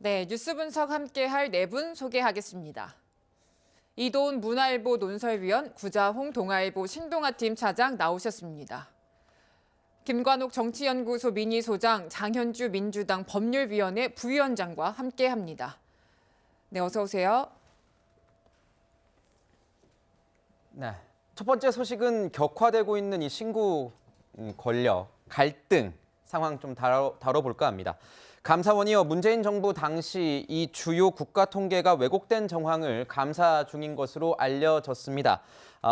네, 뉴스 분석 함께할 네 분 소개하겠습니다. 이도훈 문화일보 논설위원, 구자홍 동아일보 신동아팀 차장 나오셨습니다. 김관옥 정치연구소 미니소장, 장현주 민주당 법률위원회 부위원장과 함께합니다. 네, 어서 오세요. 네, 첫 번째 소식은 격화되고 있는 이 신구 권력, 갈등 상황 좀 다뤄볼까 합니다. 감사원이요, 문재인 정부 당시 이 주요 국가 통계가 왜곡된 정황을 감사 중인 것으로 알려졌습니다.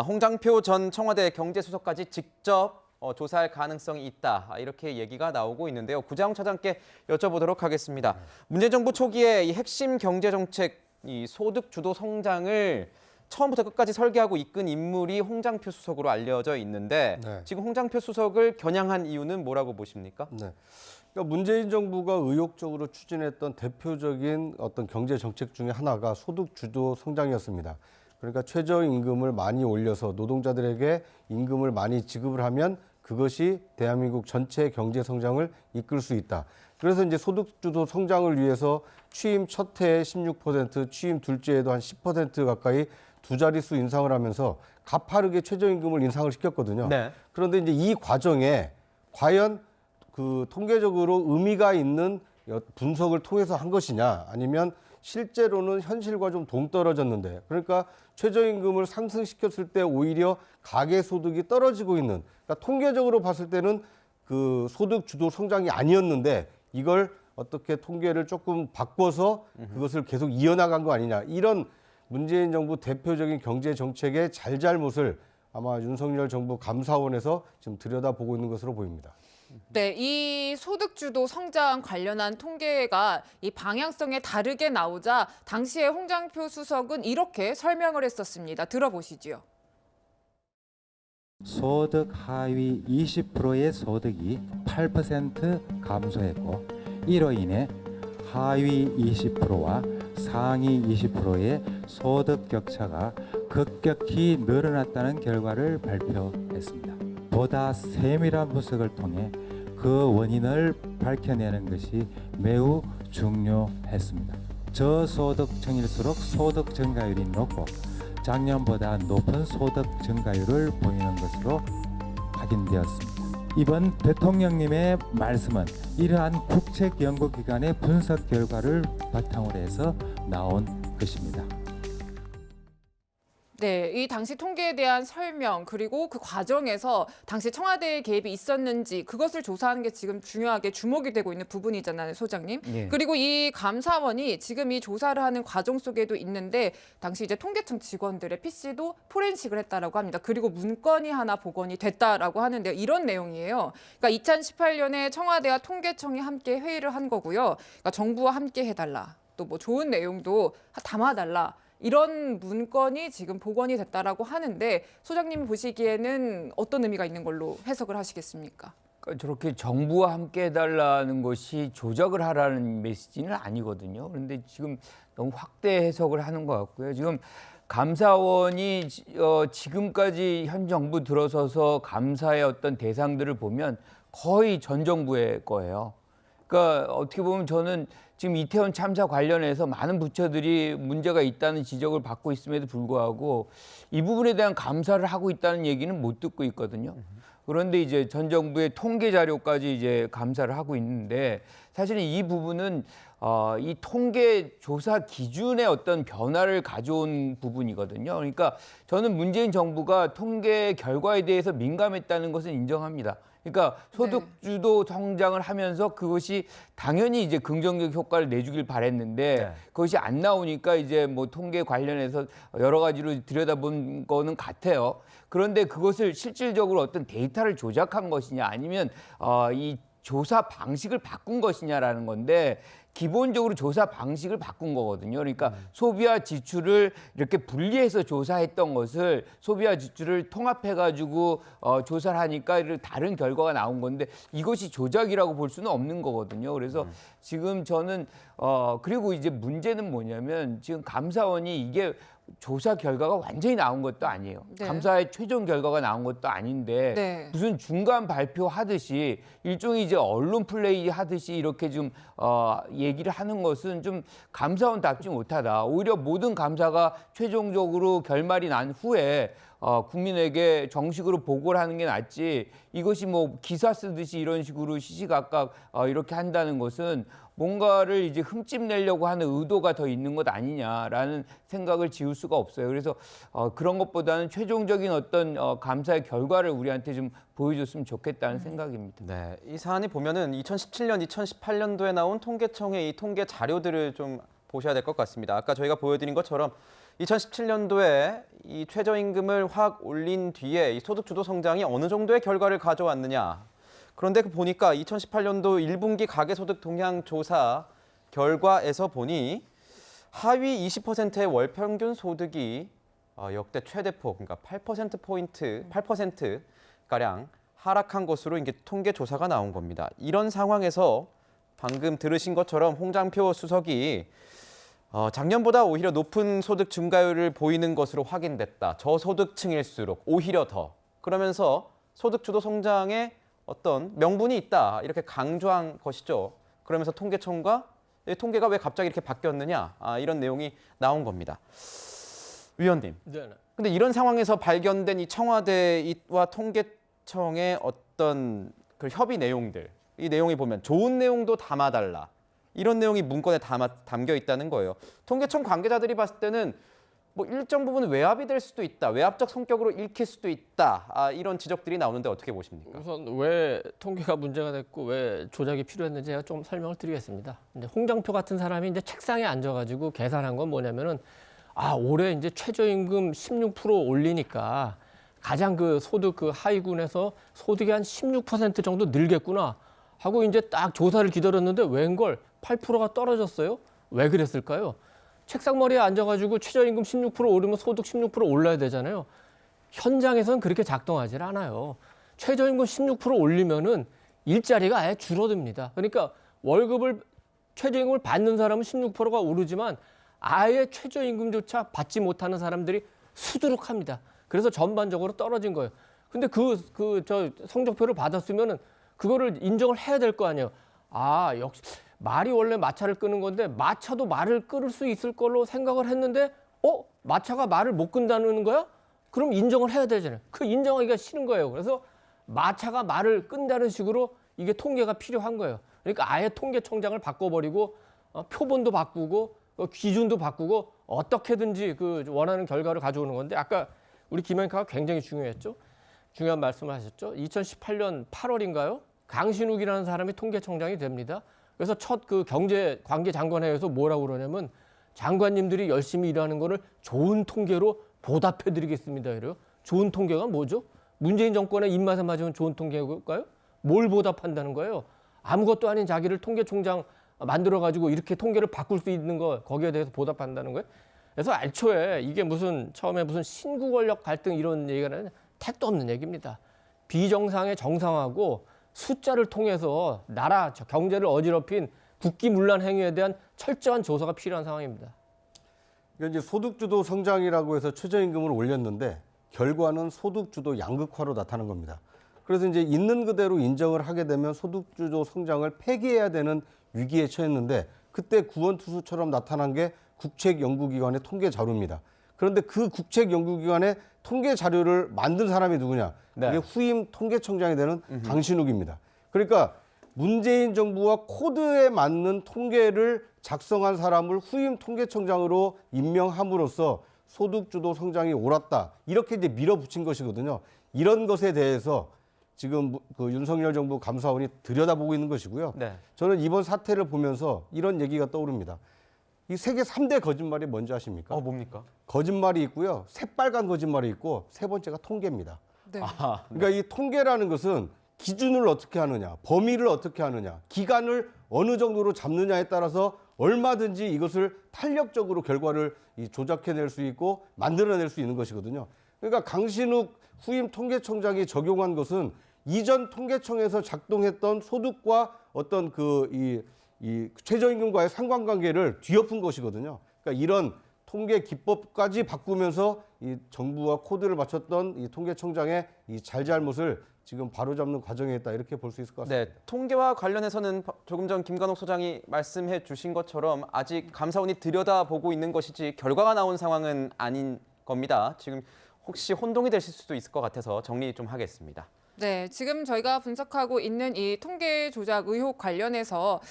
홍장표 전 청와대 경제수석까지 직접 조사할 가능성이 있다, 이렇게 얘기가 나오고 있는데요. 구자홍 차장께 여쭤보도록 하겠습니다. 문재인 정부 초기에 이 핵심 경제정책, 이 소득 주도 성장을 처음부터 끝까지 설계하고 이끈 인물이 홍장표 수석으로 알려져 있는데 지금 홍장표 수석을 겨냥한 이유는 뭐라고 보십니까? 네. 그러니까 문재인 정부가 의욕적으로 추진했던 대표적인 어떤 경제 정책 중에 하나가 소득 주도 성장이었습니다. 그러니까 최저임금을 많이 올려서 노동자들에게 임금을 많이 지급을 하면 그것이 대한민국 전체 경제 성장을 이끌 수 있다. 그래서 이제 소득 주도 성장을 위해서 취임 첫 해에 16%, 취임 둘째에도 한 10% 가까이 두 자릿수 인상을 하면서 가파르게 최저임금을 인상을 시켰거든요. 네. 그런데 이제 이 과정에 과연 그 통계적으로 의미가 있는 분석을 통해서 한 것이냐, 아니면 실제로는 현실과 좀 동떨어졌는데, 그러니까 최저임금을 상승시켰을 때 오히려 가계소득이 떨어지고 있는, 그러니까 통계적으로 봤을 때는 그 소득 주도 성장이 아니었는데 이걸 어떻게 통계를 조금 바꿔서 그것을 계속 이어나간 거 아니냐, 이런 문재인 정부 대표적인 경제 정책의 잘잘못을 아마 윤석열 정부 감사원에서 지금 들여다보고 있는 것으로 보입니다. 네, 이 소득주도 성장 관련한 통계가 이 방향성에 다르게 나오자 당시에 홍장표 수석은 이렇게 설명을 했었습니다. 들어보시죠. 소득 하위 20%의 소득이 8% 감소했고, 이로 인해 하위 20%와 상위 20%의 소득 격차가 급격히 늘어났다는 결과를 발표했습니다. 보다 세밀한 분석을 통해 그 원인을 밝혀내는 것이 매우 중요했습니다. 저소득층일수록 소득 증가율이 높고 작년보다 높은 소득 증가율을 보이는 것으로 확인되었습니다. 이번 대통령님의 말씀은 이러한 국책연구기관의 분석 결과를 바탕으로 해서 나온 것입니다. 네, 이 당시 통계에 대한 설명, 그리고 그 과정에서 당시 청와대의 개입이 있었는지 그것을 조사하는 게 지금 중요하게 주목이 되고 있는 부분이잖아요, 소장님. 예. 그리고 이 감사원이 지금 이 조사를 하는 과정 속에도 있는데 당시 이제 통계청 직원들의 PC도 포렌식을 했다라고 합니다. 그리고 문건이 하나 복원이 됐다라고 하는데요. 이런 내용이에요. 그러니까 2018년에 청와대와 통계청이 함께 회의를 한 거고요. 그러니까 정부와 함께 해달라. 또 뭐 좋은 내용도 담아달라. 이런 문건이 지금 복원이 됐다라고 하는데 소장님 보시기에는 어떤 의미가 있는 걸로 해석을 하시겠습니까? 그러니까 저렇게 정부와 함께 해달라는 것이 조작을 하라는 메시지는 아니거든요. 그런데 지금 너무 확대 해석을 하는 것 같고요. 지금 감사원이 지금까지 현 정부 들어서서 감사의 어떤 대상들을 보면 거의 전 정부의 거예요. 그러니까 어떻게 보면 저는 지금 이태원 참사 관련해서 많은 부처들이 문제가 있다는 지적을 받고 있음에도 불구하고 이 부분에 대한 감사를 하고 있다는 얘기는 못 듣고 있거든요. 그런데 이제 전 정부의 통계 자료까지 이제 감사를 하고 있는데 사실은 이 부분은 이 통계 조사 기준의 어떤 변화를 가져온 부분이거든요. 그러니까 저는 문재인 정부가 통계 결과에 대해서 민감했다는 것은 인정합니다. 그러니까 소득주도 성장을 하면서 그것이 당연히 이제 긍정적 효과를 내주길 바랬는데 그것이 안 나오니까 이제 뭐 통계 관련해서 여러 가지로 들여다본 거는 같아요. 그런데 그것을 실질적으로 어떤 데이터를 조작한 것이냐 아니면 이 조사 방식을 바꾼 것이냐라는 건데 기본적으로 조사 방식을 바꾼 거거든요. 그러니까 소비와 지출을 이렇게 분리해서 조사했던 것을 소비와 지출을 통합해가지고 조사를 하니까 다른 결과가 나온 건데 이것이 조작이라고 볼 수는 없는 거거든요. 그래서 지금 저는 그리고 이제 문제는 뭐냐면 지금 감사원이 이게 조사 결과가 완전히 나온 것도 아니에요. 네. 감사의 최종 결과가 나온 것도 아닌데 네. 무슨 중간 발표하듯이 일종의 이제 언론 플레이 하듯이 이렇게 좀 얘기를 하는 것은 좀 감사원답지 못하다. 오히려 모든 감사가 최종적으로 결말이 난 후에 국민에게 정식으로 보고를 하는 게 낫지, 이것이 뭐 기사 쓰듯이 이런 식으로 시시각각 이렇게 한다는 것은 뭔가를 이제 흠집 내려고 하는 의도가 더 있는 것 아니냐라는 생각을 지울 수가 없어요. 그래서 그런 것보다는 최종적인 어떤 감사의 결과를 우리한테 좀 보여줬으면 좋겠다는 생각입니다. 네, 이 사안이 보면은 2017년, 2018년도에 나온 통계청의 이 통계 자료들을 좀 보셔야 될 것 같습니다. 아까 저희가 보여드린 것처럼 2017년도에 이 최저임금을 확 올린 뒤에 이 소득주도 성장이 어느 정도의 결과를 가져왔느냐. 그런데 보니까 2018년도 1분기 가계소득 동향 조사 결과에서 보니 하위 20%의 월 평균 소득이 역대 최대폭, 그러니까 8%포인트, 8%가량 하락한 것으로 이게 통계 조사가 나온 겁니다. 이런 상황에서 방금 들으신 것처럼 홍장표 수석이 작년보다 오히려 높은 소득 증가율을 보이는 것으로 확인됐다. 저소득층일수록 오히려 더. 그러면서 소득주도 성장에 어떤 명분이 있다. 이렇게 강조한 것이죠. 그러면서 통계청과 통계가 왜 갑자기 이렇게 바뀌었느냐. 이런 내용이 나온 겁니다. 위원님. 네. 근데 이런 상황에서 발견된 이 청와대와 통계청의 어떤 그 협의 내용들, 이 내용이 보면 좋은 내용도 담아달라. 이런 내용이 문건에 담겨 있다는 거예요. 통계청 관계자들이 봤을 때는 뭐 일정 부분 외압이 될 수도 있다. 외압적 성격으로 읽힐 수도 있다. 이런 지적들이 나오는데 어떻게 보십니까? 우선 왜 통계가 문제가 됐고 왜 조작이 필요했는지 제가 좀 설명을 드리겠습니다. 이제 홍장표 같은 사람이 이제 책상에 앉아가지고 계산한 건 뭐냐면은 올해 이제 최저임금 16% 올리니까 가장 그 소득 그 하위군에서 소득이 한 16% 정도 늘겠구나 하고 이제 딱 조사를 기다렸는데 웬걸 8%가 떨어졌어요. 왜 그랬을까요? 책상머리에 앉아가지고 최저임금 16% 오르면 소득 16% 올라야 되잖아요. 현장에서는 그렇게 작동하지 않아요. 최저임금 16% 올리면은 일자리가 아예 줄어듭니다. 그러니까 최저임금을 받는 사람은 16%가 오르지만 아예 최저임금조차 받지 못하는 사람들이 수두룩합니다. 그래서 전반적으로 떨어진 거예요. 근데 저 성적표를 받았으면은 그거를 인정을 해야 될 거 아니에요. 역시 말이 원래 마차를 끄는 건데 마차도 말을 끌을 수 있을 걸로 생각을 했는데 마차가 말을 못 끈다는 거야? 그럼 인정을 해야 되잖아요. 그 인정하기가 싫은 거예요. 그래서 마차가 말을 끈다는 식으로 이게 통계가 필요한 거예요. 그러니까 아예 통계청장을 바꿔버리고 표본도 바꾸고 기준도 바꾸고 어떻게든지 그 원하는 결과를 가져오는 건데 아까 우리 김영카가 굉장히 중요했죠. 중요한 말씀을 하셨죠. 2018년 8월인가요? 강신욱이라는 사람이 통계청장이 됩니다. 그래서 첫 그 경제관계장관회에서 뭐라고 그러냐면 장관님들이 열심히 일하는 거를 좋은 통계로 보답해드리겠습니다. 이래요. 좋은 통계가 뭐죠? 문재인 정권의 입맛에 맞으면 좋은 통계일까요? 뭘 보답한다는 거예요? 아무것도 아닌 자기를 통계총장 만들어가지고 이렇게 통계를 바꿀 수 있는 거 거기에 대해서 보답한다는 거예요. 그래서 애초에 이게 처음에 무슨 신구 권력 갈등 이런 얘기가 나는 택도 없는 얘기입니다. 비정상의 정상하고 숫자를 통해서 나라 경제를 어지럽힌 국기문란 행위에 대한 철저한 조사가 필요한 상황입니다. 그러니까 이제 소득주도 성장이라고 해서 최저임금을 올렸는데 결과는 소득주도 양극화로 나타난 겁니다. 그래서 이제 있는 그대로 인정을 하게 되면 소득주도 성장을 폐기해야 되는 위기에 처했는데 그때 구원투수처럼 나타난 게 국책연구기관의 통계 자료입니다. 그런데 그 국책연구기관의 통계 자료를 만든 사람이 누구냐? 네. 이게 후임 통계청장이 되는 강신욱입니다. 그러니까 문재인 정부와 코드에 맞는 통계를 작성한 사람을 후임 통계청장으로 임명함으로써 소득주도 성장이 옳았다. 이렇게 이제 밀어붙인 것이거든요. 이런 것에 대해서 지금 그 윤석열 정부 감사원이 들여다보고 있는 것이고요. 네. 저는 이번 사태를 보면서 이런 얘기가 떠오릅니다. 이 세계 3대 거짓말이 뭔지 아십니까? 뭡니까? 거짓말이 있고요. 새빨간 거짓말이 있고 세 번째가 통계입니다. 네. 그러니까 이 통계라는 것은 기준을 어떻게 하느냐, 범위를 어떻게 하느냐, 기간을 어느 정도로 잡느냐에 따라서 얼마든지 이것을 탄력적으로 결과를 조작해낼 수 있고 만들어낼 수 있는 것이거든요. 그러니까 강신욱 후임 통계청장이 적용한 것은 이전 통계청에서 작동했던 소득과 어떤 이 최저임금과의 상관관계를 뒤엎은 것이거든요. 그러니까 이런 통계 기법까지 바꾸면서 이 정부와 코드를 맞췄던 이 통계청장의 이 잘잘못을 지금 바로잡는 과정에 있다 이렇게 볼 수 있을 것 같습니다. 네, 통계와 관련해서는 조금 전 김관옥 소장이 말씀해 주신 것처럼 아직 감사원이 들여다보고 있는 것이지 결과가 나온 상황은 아닌 겁니다. 지금 혹시 혼동이 되실 수도 있을 것 같아서 정리 좀 하겠습니다. 네, 지금 저희가 분석하고 있는 이 통계 조작 의혹 관련해서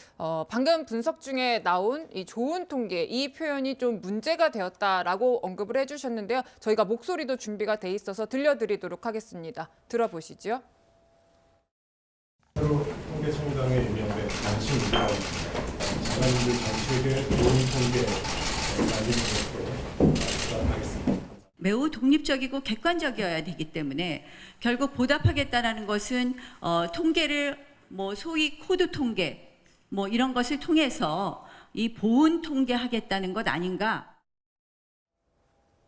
방금 분석 중에 나온 이 좋은 통계 이 표현이 좀 문제가 되었다라고 언급을 해주셨는데요. 저희가 목소리도 준비가 돼 있어서 들려드리도록 하겠습니다. 들어보시죠. 통계청장에 임명된 당신입니다. 장관님들 정책의 좋은 통계 말씀드리도록 하겠습니다. 매우 독립적이고 객관적이어야 되기 때문에 결국 보답하겠다라는 것은 통계를 뭐 소위 코드 통계 뭐 이런 것을 통해서 이 보은 통계하겠다는 것 아닌가.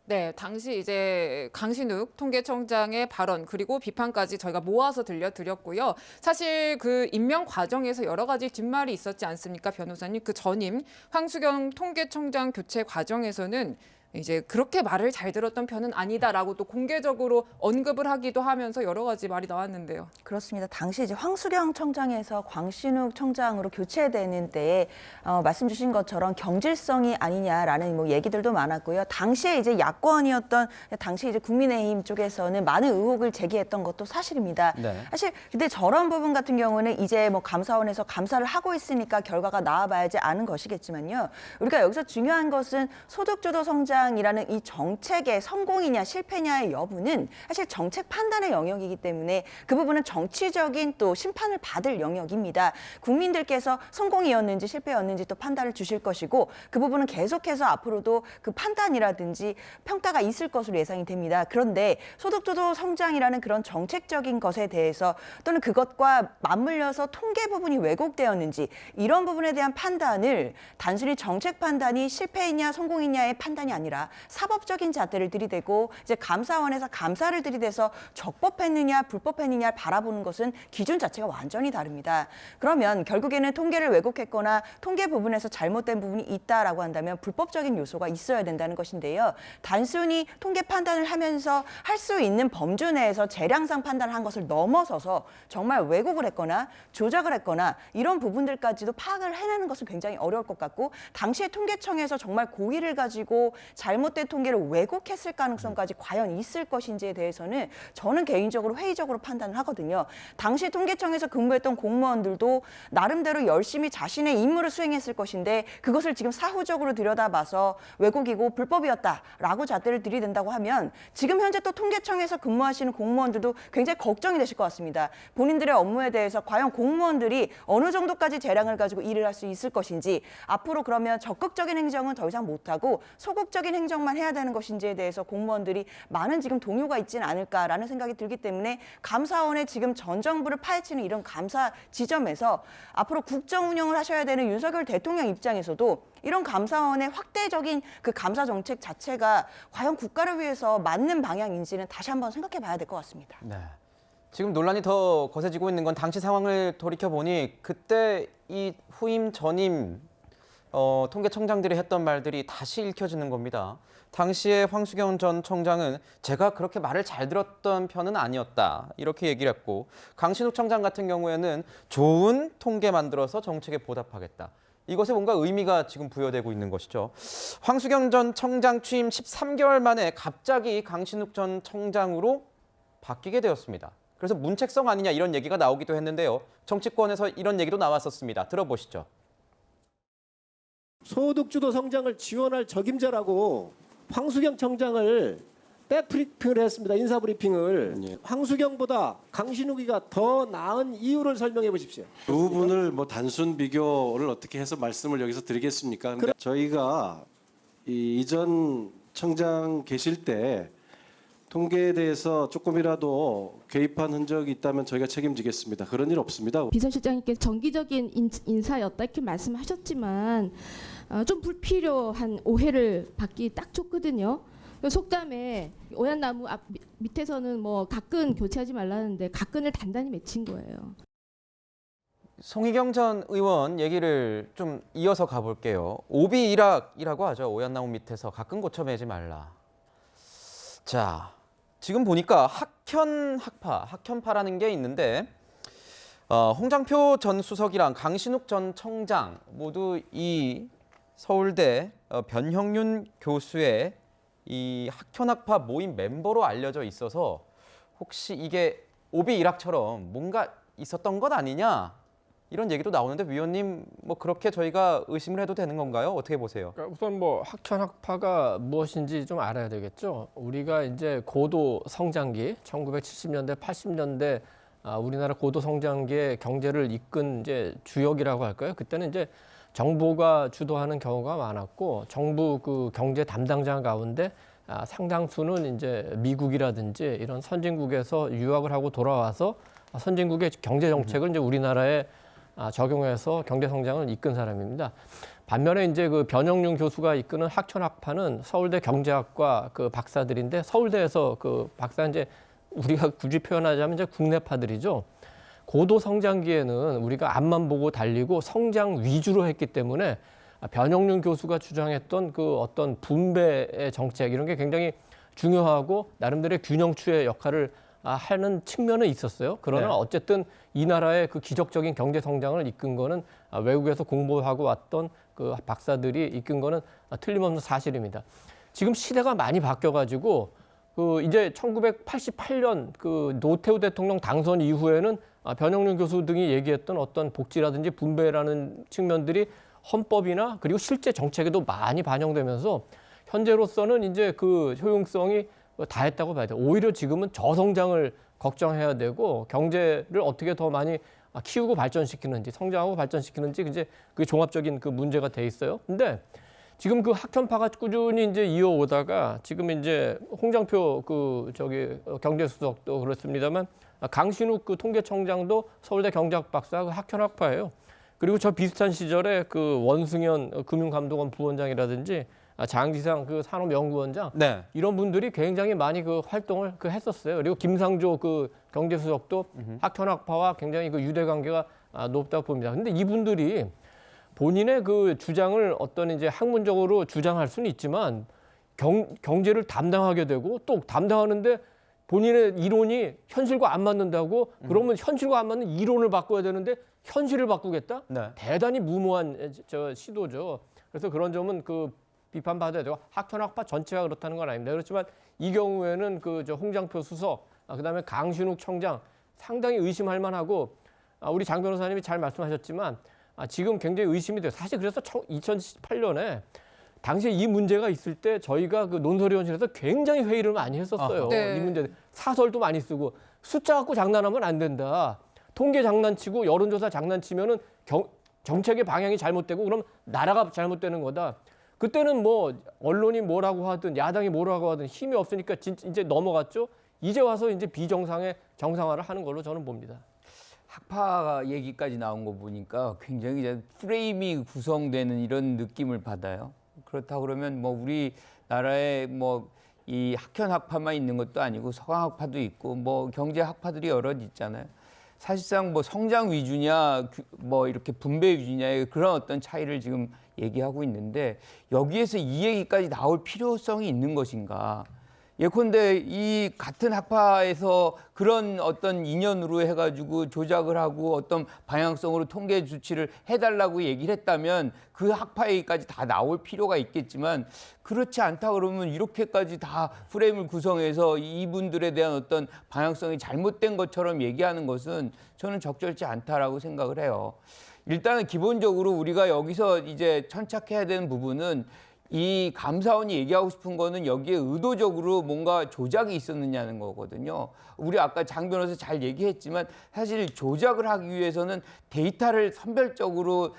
네, 당시 이제 강신욱 통계청장의 발언 그리고 비판까지 저희가 모아서 들려드렸고요. 사실 그 임명 과정에서 여러 가지 뒷말이 있었지 않습니까, 변호사님? 그 전임 황수경 통계청장 교체 과정에서는 이제 그렇게 말을 잘 들었던 편은 아니다라고 또 공개적으로 언급을 하기도 하면서 여러 가지 말이 나왔는데요. 그렇습니다. 당시 이제 황수경 청장에서 광신욱 청장으로 교체되는 때에 말씀 주신 것처럼 경질성이 아니냐라는 뭐 얘기들도 많았고요. 당시에 이제 야권이었던 당시 이제 국민의힘 쪽에서는 많은 의혹을 제기했던 것도 사실입니다. 네. 사실 근데 저런 부분 같은 경우는 이제 뭐 감사원에서 감사를 하고 있으니까 결과가 나와봐야지 아는 것이겠지만요. 우리가 여기서 중요한 것은 소득주도 성장이라는 이 정책의 성공이냐 실패냐의 여부는 사실 정책 판단의 영역이기 때문에 그 부분은 정치적인 또 심판을 받을 영역입니다. 국민들께서 성공이었는지 실패였는지 또 판단을 주실 것이고 그 부분은 계속해서 앞으로도 그 판단이라든지 평가가 있을 것으로 예상이 됩니다. 그런데 소득주도 성장이라는 그런 정책적인 것에 대해서 또는 그것과 맞물려서 통계 부분이 왜곡되었는지 이런 부분에 대한 판단을 단순히 정책 판단이 실패이냐 성공이냐의 판단이 아니라 사법적인 잣대를 들이대고 이제 감사원에서 감사를 들이대서 적법했느냐 불법했느냐를 바라보는 것은 기준 자체가 완전히 다릅니다. 그러면 결국에는 통계를 왜곡했거나 통계 부분에서 잘못된 부분이 있다라고 한다면 불법적인 요소가 있어야 된다는 것인데요. 단순히 통계 판단을 하면서 할 수 있는 범주 내에서 재량상 판단을 한 것을 넘어서서 정말 왜곡을 했거나 조작을 했거나 이런 부분들까지도 파악을 해내는 것은 굉장히 어려울 것 같고 당시에 통계청에서 정말 고의를 가지고 잘못된 통계를 왜곡했을 가능성까지 과연 있을 것인지에 대해서는 저는 개인적으로 회의적으로 판단을 하거든요. 당시 통계청에서 근무했던 공무원들도 나름대로 열심히 자신의 임무를 수행했을 것인데 그것을 지금 사후적으로 들여다봐서 왜곡이고 불법이었다라고 잣대를 들이댄다고 하면 지금 현재 또 통계청에서 근무하시는 공무원들도 굉장히 걱정이 되실 것 같습니다. 본인들의 업무에 대해서 과연 공무원들이 어느 정도까지 재량을 가지고 일을 할 수 있을 것인지 앞으로 그러면 적극적인 행정은 더 이상 못하고 소극적인 행정만 해야 되는 것인지에 대해서 공무원들이 많은 지금 동요가 있지는 않을까라는 생각이 들기 때문에 감사원의 지금 전 정부를 파헤치는 이런 감사 지점에서 앞으로 국정 운영을 하셔야 되는 윤석열 대통령 입장에서도 이런 감사원의 확대적인 그 감사 정책 자체가 과연 국가를 위해서 맞는 방향인지는 다시 한번 생각해 봐야 될 것 같습니다. 네. 지금 논란이 더 거세지고 있는 건 당시 상황을 돌이켜보니 그때 이 후임 전임 통계청장들이 했던 말들이 다시 읽혀지는 겁니다. 당시에 황수경 전 청장은 제가 그렇게 말을 잘 들었던 편은 아니었다 이렇게 얘기를 했고 강신욱 청장 같은 경우에는 좋은 통계 만들어서 정책에 보답하겠다. 이것에 뭔가 의미가 지금 부여되고 있는 것이죠. 황수경 전 청장 취임 13개월 만에 갑자기 강신욱 전 청장으로 바뀌게 되었습니다. 그래서 문책성 아니냐 이런 얘기가 나오기도 했는데요. 정치권에서 이런 얘기도 나왔었습니다. 들어보시죠. 소득주도 성장을 지원할 적임자라고 황수경 청장을 백브리핑을 했습니다. 인사브리핑을. 황수경보다 강신욱이가 더 나은 이유를 설명해 보십시오. 두 분을 뭐 단순 비교를 어떻게 해서 말씀을 여기서 드리겠습니까? 근데 저희가 이전 청장 계실 때 통계에 대해서 조금이라도 개입한 흔적이 있다면 저희가 책임지겠습니다. 그런 일 없습니다. 비서실장님께서 정기적인 인사였다 이렇게 말씀하셨지만 좀 불필요한 오해를 받기 딱 좋거든요. 속담에 오얏나무 앞 밑에서는 뭐 가끈 교체하지 말라는데 가끈을 단단히 맺힌 거예요. 송희경 전 의원 얘기를 좀 이어서 가볼게요. 오비 일학이라고 하죠. 오얏나무 밑에서 가끔 고쳐매지 말라. 자, 지금 보니까 학현파라는 게 있는데 홍장표 전 수석이랑 강신욱 전 청장 모두 이 서울대 변형윤 교수의 이 학현학파 모임 멤버로 알려져 있어서 혹시 이게 오비 일학처럼 뭔가 있었던 것 아니냐 이런 얘기도 나오는데 위원님 뭐 그렇게 저희가 의심을 해도 되는 건가요? 어떻게 보세요? 그러니까 우선 뭐 학현학파가 무엇인지 좀 알아야 되겠죠. 우리가 이제 고도 성장기 1970년대 80년대 우리나라 고도 성장기의 경제를 이끈 이제 주역이라고 할까요? 그때는 이제 정부가 주도하는 경우가 많았고 정부 그 경제 담당자 가운데 상당수는 이제 미국이라든지 이런 선진국에서 유학을 하고 돌아와서 선진국의 경제 정책을 이제 우리나라에 적용해서 경제 성장을 이끈 사람입니다. 반면에 이제 그 변형윤 교수가 이끄는 학현학파는 서울대 경제학과 그 박사들인데 서울대에서 그 박사 이제 우리가 굳이 표현하자면 이제 국내파들이죠. 고도 성장기에는 우리가 앞만 보고 달리고 성장 위주로 했기 때문에 변형윤 교수가 주장했던 그 어떤 분배의 정책 이런 게 굉장히 중요하고 나름대로의 균형추의 역할을 하는 측면은 있었어요. 그러나 네. 어쨌든 이 나라의 그 기적적인 경제 성장을 이끈 거는 외국에서 공부하고 왔던 그 박사들이 이끈 거는 틀림없는 사실입니다. 지금 시대가 많이 바뀌어가지고 그 이제 1988년 그 노태우 대통령 당선 이후에는 변형윤 교수 등이 얘기했던 어떤 복지라든지 분배라는 측면들이 헌법이나 그리고 실제 정책에도 많이 반영되면서 현재로서는 이제 그 효용성이 다 했다고 봐야 돼요. 오히려 지금은 저성장을 걱정해야 되고 경제를 어떻게 더 많이 키우고 발전시키는지 성장하고 발전시키는지 이제 그 종합적인 그 문제가 돼 있어요. 근데 지금 그 학현파가 꾸준히 이제 이어오다가 지금 이제 홍장표 그 경제수석도 그렇습니다만 강신욱 그 통계청장도 서울대 경제학 박사 그 학현학파예요. 그리고 저 비슷한 시절에 그 원승현 금융감독원 부원장이라든지 장지상 그 산업연구원장 네. 이런 분들이 굉장히 많이 그 활동을 그 했었어요. 그리고 김상조 그 경제수석도 학현학파와 굉장히 그 유대 관계가 높다고 봅니다. 근데 이분들이 본인의 그 주장을 어떤 이제 학문적으로 주장할 수는 있지만 경제를 담당하게 되고 또 담당하는데 본인의 이론이 현실과 안 맞는다고 그러면 현실과 안 맞는 이론을 바꿔야 되는데 현실을 바꾸겠다? 네. 대단히 무모한 시도죠. 그래서 그런 점은 그 비판받아야 되고 학현학파 전체가 그렇다는 건 아닙니다. 그렇지만 이 경우에는 그 홍장표 수석, 그다음에 강신욱 청장 상당히 의심할 만하고 우리 장 변호사님이 잘 말씀하셨지만 지금 굉장히 의심이 돼요. 사실 그래서 2018년에 당시에 이 문제가 있을 때 저희가 그 논설위원실에서 굉장히 회의를 많이 했었어요. 네. 이 문제 사설도 많이 쓰고 숫자 갖고 장난하면 안 된다. 통계 장난치고 여론조사 장난치면은 정책의 방향이 잘못되고 그럼 나라가 잘못되는 거다. 그때는 뭐 언론이 뭐라고 하든 야당이 뭐라고 하든 힘이 없으니까 이제 넘어갔죠. 이제 와서 이제 비정상의 정상화를 하는 걸로 저는 봅니다. 학파 얘기까지 나온 거 보니까 굉장히 이제 프레임이 구성되는 이런 느낌을 받아요. 그렇다 그러면 뭐 우리나라에 뭐 이 학현학파만 있는 것도 아니고 서강학파도 있고 뭐 경제학파들이 여럿 있잖아요. 사실상 뭐 성장 위주냐 뭐 이렇게 분배 위주냐의 그런 어떤 차이를 지금 얘기하고 있는데 여기에서 이 얘기까지 나올 필요성이 있는 것인가? 예컨대 이 같은 학파에서 그런 어떤 인연으로 해가지고 조작을 하고 어떤 방향성으로 통계 수치를 해달라고 얘기를 했다면 그 학파 얘기까지 다 나올 필요가 있겠지만 그렇지 않다 그러면 이렇게까지 다 프레임을 구성해서 이분들에 대한 어떤 방향성이 잘못된 것처럼 얘기하는 것은 저는 적절치 않다라고 생각을 해요. 일단은 기본적으로 우리가 여기서 이제 천착해야 되는 부분은 이 감사원이 얘기하고 싶은 거는 여기에 의도적으로 뭔가 조작이 있었느냐는 거거든요. 우리 아까 장 변호사 잘 얘기했지만 사실 조작을 하기 위해서는 데이터를 선별적으로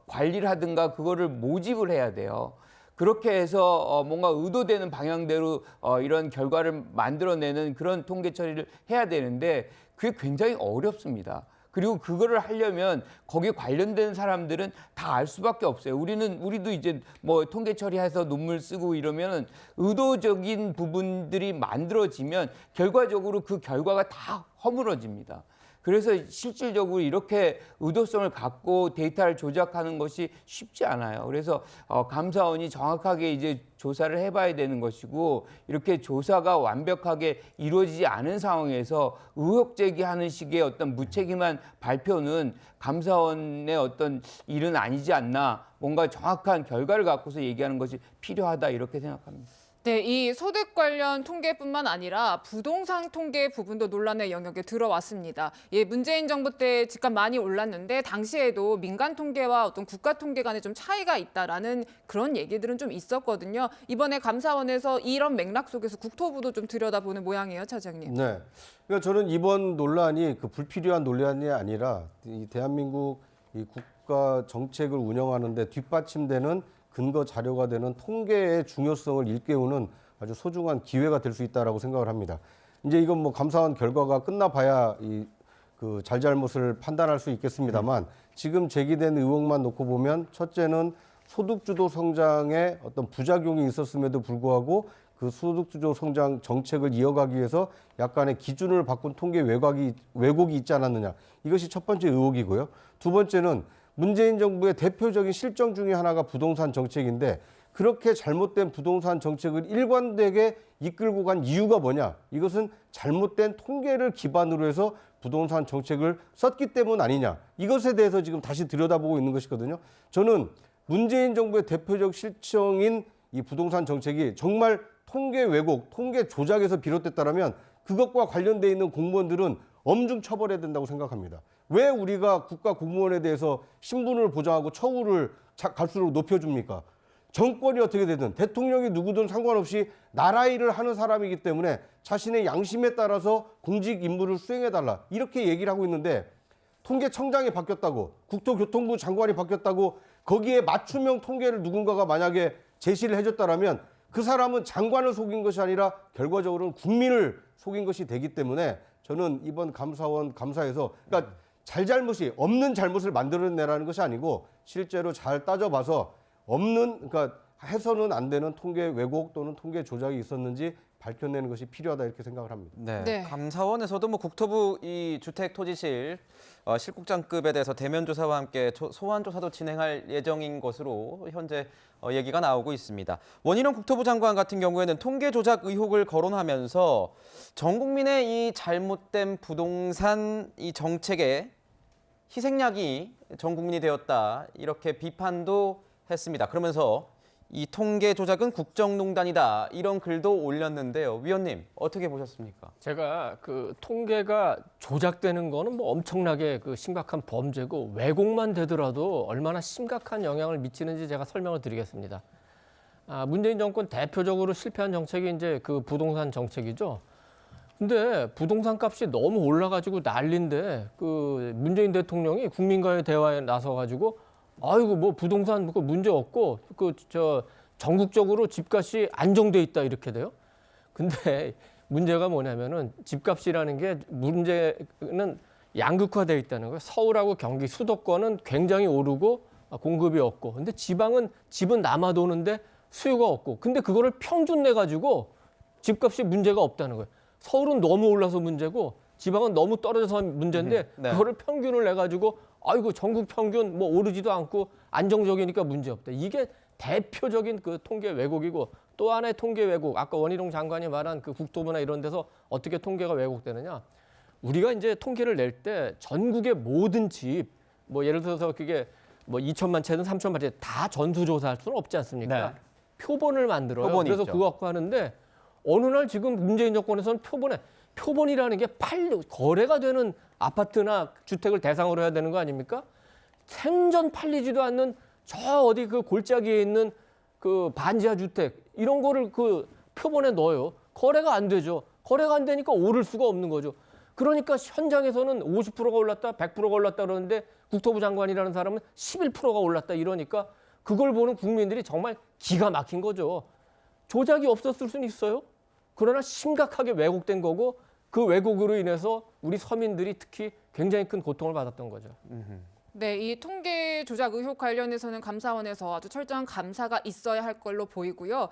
관리를 하든가 그거를 모집을 해야 돼요. 그렇게 해서 뭔가 의도되는 방향대로 이런 결과를 만들어내는 그런 통계 처리를 해야 되는데 그게 굉장히 어렵습니다. 그리고 그거를 하려면 거기에 관련된 사람들은 다 알 수밖에 없어요. 우리도 이제 뭐 통계 처리해서 논문 쓰고 이러면 의도적인 부분들이 만들어지면 결과적으로 그 결과가 다 허물어집니다. 그래서 실질적으로 이렇게 의도성을 갖고 데이터를 조작하는 것이 쉽지 않아요. 그래서 감사원이 정확하게 이제 조사를 해봐야 되는 것이고, 이렇게 조사가 완벽하게 이루어지지 않은 상황에서 의혹 제기하는 식의 어떤 무책임한 발표는 감사원의 어떤 일은 아니지 않나, 뭔가 정확한 결과를 갖고서 얘기하는 것이 필요하다, 이렇게 생각합니다. 네, 이 소득 관련 통계뿐만 아니라 부동산 통계 부분도 논란의 영역에 들어왔습니다. 예, 문재인 정부 때 집값 많이 올랐는데 당시에도 민간 통계와 어떤 국가 통계 간에 좀 차이가 있다라는 그런 얘기들은 좀 있었거든요. 이번에 감사원에서 이런 맥락 속에서 국토부도 좀 들여다보는 모양이에요, 차장님. 네. 그러니까 저는 이번 논란이 그 불필요한 논란이 아니라 이 대한민국 이 국가 정책을 운영하는데 뒷받침되는 근거 자료가 되는 통계의 중요성을 일깨우는 아주 소중한 기회가 될 수 있다라고 생각을 합니다. 이제 이건 뭐 감사원 결과가 끝나봐야 이 그 잘잘못을 판단할 수 있겠습니다만, 지금 제기된 의혹만 놓고 보면 첫째는 소득주도 성장에 어떤 부작용이 있었음에도 불구하고 그 소득주도 성장 정책을 이어가기 위해서 약간의 기준을 바꾼 통계 왜곡이 있지 않았느냐, 이것이 첫 번째 의혹이고요. 두 번째는 문재인 정부의 대표적인 실정 중에 하나가 부동산 정책인데, 그렇게 잘못된 부동산 정책을 일관되게 이끌고 간 이유가 뭐냐? 이것은 잘못된 통계를 기반으로 해서 부동산 정책을 썼기 때문 아니냐? 이것에 대해서 지금 다시 들여다보고 있는 것이거든요. 저는 문재인 정부의 대표적 실정인 이 부동산 정책이 정말 통계 왜곡, 통계 조작에서 비롯됐다면 그것과 관련돼 있는 공무원들은 엄중 처벌해야 된다고 생각합니다. 왜 우리가 국가 공무원에 대해서 신분을 보장하고 처우를 갈수록 높여줍니까? 정권이 어떻게 되든 대통령이 누구든 상관없이 나라 일을 하는 사람이기 때문에 자신의 양심에 따라서 공직 임무를 수행해달라, 이렇게 얘기를 하고 있는데, 통계청장이 바뀌었다고, 국토교통부 장관이 바뀌었다고 거기에 맞춤형 통계를 누군가가 만약에 제시를 해줬다면 그 사람은 장관을 속인 것이 아니라 결과적으로는 국민을 속인 것이 되기 때문에, 저는 이번 감사에서 그러니까 잘잘못이 없는 잘못을 만들어내라는 것이 아니고 실제로 잘 따져봐서 그러니까 해서는 안 되는 통계 왜곡 또는 통계 조작이 있었는지 밝혀내는 것이 필요하다, 이렇게 생각을 합니다. 네. 네. 감사원에서도 뭐 국토부 이 주택토지실 실국장급에 대해서 대면 조사와 함께 소환 조사도 진행할 예정인 것으로 현재 얘기가 나오고 있습니다. 원희룡 국토부 장관 같은 경우에는 통계 조작 의혹을 거론하면서 전 국민의 이 잘못된 부동산 이 정책의 희생양이 전 국민이 되었다, 이렇게 비판도 했습니다. 그러면서 이 통계 조작은 국정농단이다, 이런 글도 올렸는데요. 위원님, 어떻게 보셨습니까? 제가 그 통계가 조작되는 거는 뭐 엄청나게 그 심각한 범죄고, 왜곡만 되더라도 얼마나 심각한 영향을 미치는지 제가 설명을 드리겠습니다. 문재인 정권 대표적으로 실패한 정책이 이제 그 부동산 정책이죠. 근데 부동산 값이 너무 올라가지고 난리인데, 그 문재인 대통령이 국민과의 대화에 나서가지고 아이고 뭐 부동산 문제 없고 전국적으로 집값이 안정돼 있다, 이렇게 돼요. 근데 문제가 뭐냐면은 집값이라는 게 문제는 양극화돼 있다는 거예요. 서울하고 경기 수도권은 굉장히 오르고 공급이 없고, 근데 지방은 집은 남아도는데 수요가 없고, 근데 그거를 평균 내 가지고 집값이 문제가 없다는 거예요. 서울은 너무 올라서 문제고 지방은 너무 떨어져서 문제인데 네. 그거를 평균을 내 가지고 아이고 전국 평균 뭐 오르지도 않고 안정적이니까 문제 없다. 이게 대표적인 그 통계 왜곡이고, 또 하나의 통계 왜곡, 아까 원희룡 장관이 말한 그 국토부나 이런 데서 어떻게 통계가 왜곡되느냐. 우리가 이제 통계를 낼 때 전국의 모든 집, 뭐 예를 들어서 그게 뭐 2천만 채든 3천만 채 다 전수조사할 수는 없지 않습니까? 네. 표본을 만들어요. 그래서 있죠. 그거 갖고 하는데, 어느 날 지금 문재인 정권에서는 표본이라는 게 거래가 되는 아파트나 주택을 대상으로 해야 되는 거 아닙니까? 생전 팔리지도 않는 저 어디 그 골짜기에 있는 그 반지하 주택, 이런 거를 그 표본에 넣어요. 거래가 안 되죠. 거래가 안 되니까 오를 수가 없는 거죠. 그러니까 현장에서는 50%가 올랐다, 100%가 올랐다 그러는데 국토부 장관이라는 사람은 11%가 올랐다 이러니까 그걸 보는 국민들이 정말 기가 막힌 거죠. 조작이 없었을 수는 있어요. 그러나 심각하게 왜곡된 거고, 그 왜곡으로 인해서 우리 서민들이 특히 굉장히 큰 고통을 받았던 거죠. 네, 이 통계 조작 의혹 관련해서는 감사원에서 아주 철저한 감사가 있어야 할 걸로 보이고요.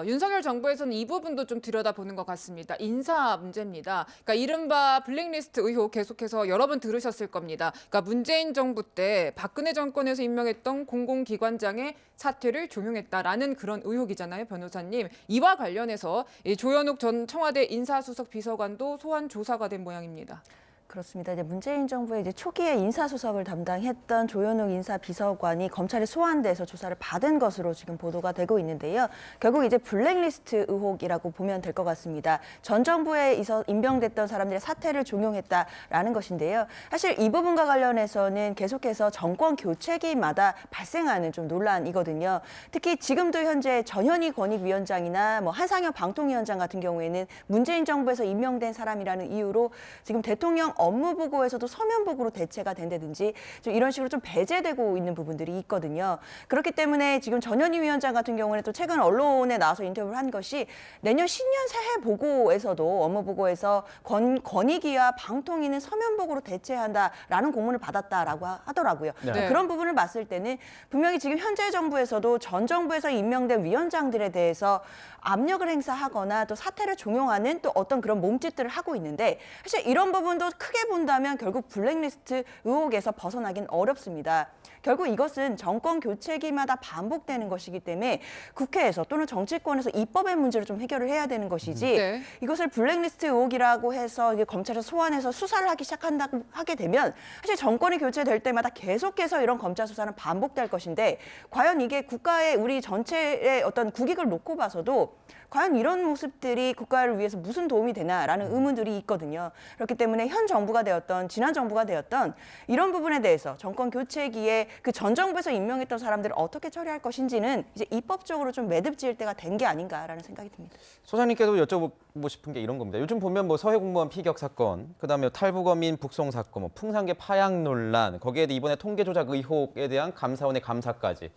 윤석열 정부에서는 이 부분도 좀 들여다보는 것 같습니다. 인사 문제입니다. 그러니까 이른바 블랙리스트 의혹 계속해서 여러 번 들으셨을 겁니다. 그러니까 문재인 정부 때 박근혜 정권에서 임명했던 공공기관장의 사퇴를 종용했다라는 그런 의혹이잖아요, 변호사님. 이와 관련해서 이 조현욱 전 청와대 인사수석 비서관도 소환 조사가 된 모양입니다. 그렇습니다. 이제 문재인 정부의 이제 초기에 인사수석을 담당했던 조현욱 인사비서관이 검찰에 소환돼서 조사를 받은 것으로 지금 보도가 되고 있는데요. 결국 이제 블랙리스트 의혹이라고 보면 될 것 같습니다. 전 정부에 임명됐던 사람들의 사퇴를 종용했다라는 것인데요. 사실 이 부분과 관련해서는 계속해서 정권 교체기마다 발생하는 좀 논란이거든요. 특히 지금도 현재 전현희 권익위원장이나 뭐 한상혁 방통위원장 같은 경우에는 문재인 정부에서 임명된 사람이라는 이유로 지금 대통령 업무보고에서도 서면보고로 대체가 된다든지 좀 이런 식으로 좀 배제되고 있는 부분들이 있거든요. 그렇기 때문에 지금 전현희 위원장 같은 경우는 또 최근 언론에 나와서 인터뷰를 한 것이 내년 신년 새해 보고에서도 업무보고에서 권익위와 방통위는 서면보고로 대체한다라는 공문을 받았다라고 하더라고요. 네. 그런 부분을 봤을 때는 분명히 지금 현재 정부에서도 전 정부에서 임명된 위원장들에 대해서 압력을 행사하거나 또 사퇴를 종용하는 또 어떤 그런 몸짓들을 하고 있는데 사실 이런 부분도 크게 본다면 결국 블랙리스트 의혹에서 벗어나긴 어렵습니다. 결국 이것은 정권 교체기마다 반복되는 것이기 때문에 국회에서 또는 정치권에서 입법의 문제를 좀 해결을 해야 되는 것이지 네. 이것을 블랙리스트 의혹이라고 해서 이게 검찰에서 소환해서 수사를 하기 시작한다고 하게 되면 사실 정권이 교체될 때마다 계속해서 이런 검찰 수사는 반복될 것인데 과연 이게 국가의 우리 전체의 어떤 국익을 놓고 봐서도 과연 이런 모습들이 국가를 위해서 무슨 도움이 되나라는 의문들이 있거든요. 그렇기 때문에 현 정부가 되었던 지난 정부가 되었던 이런 부분에 대해서 정권 교체기에 그 전 정부에서 임명했던 사람들을 어떻게 처리할 것인지는 이제 입법적으로 좀 매듭지을 때가 된 게 아닌가라는 생각이 듭니다. 소장님께도 여쭤보고 싶은 게 이런 겁니다. 요즘 보면 뭐 서해 공무원 피격 사건, 그다음에 탈북어민 북송 사건, 뭐 풍산개 파양 논란, 거기에 이번에 통계 조작 의혹에 대한 감사원의 감사까지.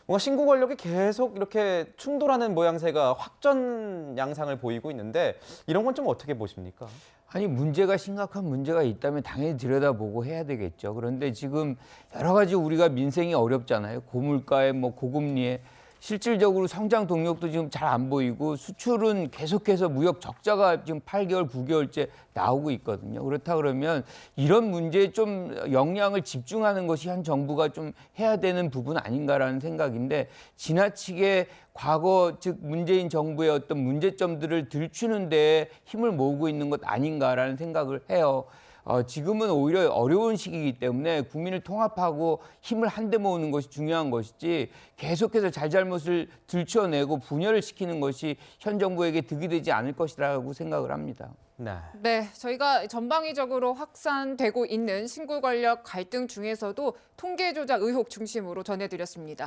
뭔가 신구 권력이 계속 이렇게 충돌하는 모양새가 확전 양상을 보이고 있는데 이런 건 좀 어떻게 보십니까? 아니 문제가 심각한 문제가 있다면 당연히 들여다보고 해야 되겠죠. 그런데 지금 여러 가지 우리가 민생이 어렵잖아요. 고물가에 뭐 고금리에 실질적으로 성장 동력도 지금 잘 안 보이고 수출은 계속해서 무역 적자가 지금 8개월, 9개월째 나오고 있거든요. 그렇다 그러면 이런 문제에 좀 역량을 집중하는 것이 현 정부가 좀 해야 되는 부분 아닌가라는 생각인데 지나치게 과거 즉 문재인 정부의 어떤 문제점들을 들추는 데 힘을 모으고 있는 것 아닌가라는 생각을 해요. 지금은 오히려 어려운 시기이기 때문에 국민을 통합하고 힘을 한데 모으는 것이 중요한 것이지 계속해서 잘잘못을 들춰내고 분열을 시키는 것이 현 정부에게 득이 되지 않을 것이라고 생각을 합니다. 네, 저희가 전방위적으로 확산되고 있는 신구 권력 갈등 중에서도 통계 조작 의혹 중심으로 전해드렸습니다.